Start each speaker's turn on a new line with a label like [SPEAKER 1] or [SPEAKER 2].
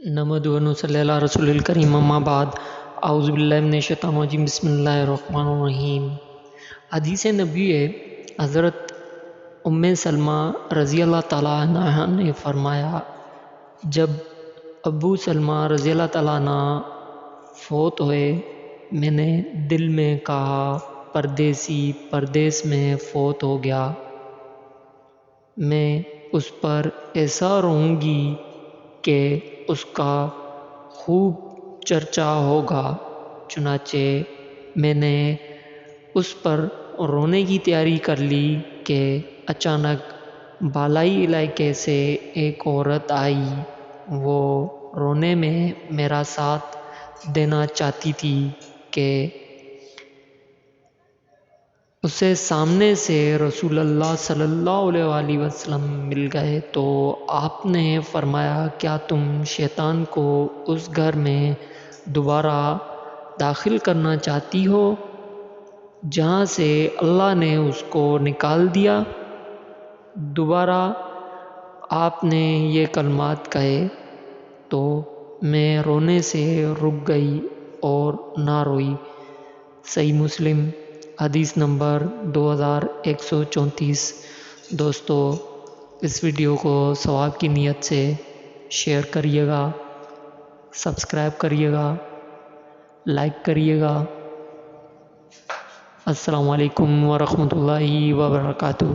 [SPEAKER 1] نحمدہ و نصلی علی رسول الکریم اما بعد اعوذ باللہ من الشیطان الرجیم بسم اللہ الرحمن الرحیم۔ حدیث نبی ہے، حضرت ام سلمہ رضی اللہ تعالیٰ عنہ نے فرمایا، جب ابو سلمہ رضی اللہ تعالیٰ عنہ فوت ہوئے، میں نے دل میں کہا پردیسی پردیس میں فوت ہو گیا، میں اس پر ایسا روں گی کہ اس کا خوب چرچا ہوگا۔ چنانچہ میں نے اس پر رونے کی تیاری کر لی کہ اچانک بالائی علاقے سے ایک عورت آئی، وہ رونے میں میرا ساتھ دینا چاہتی تھی کہ اسے سامنے سے رسول اللہ صلی اللہ علیہ وآلہ وسلم مل گئے تو آپ نے فرمایا، کیا تم شیطان کو اس گھر میں دوبارہ داخل کرنا چاہتی ہو جہاں سے اللہ نے اس کو نکال دیا؟ دوبارہ آپ نے یہ کلمات کہے تو میں رونے سے رک گئی اور نہ روئی۔ صحیح مسلم حدیث نمبر 2134۔ دوستو، اس ویڈیو کو ثواب کی نیت سے شیئر کریے گا، سبسکرائب کریے گا، لائک کریے گا۔ السلام علیکم ورحمۃ اللہ وبرکاتہ۔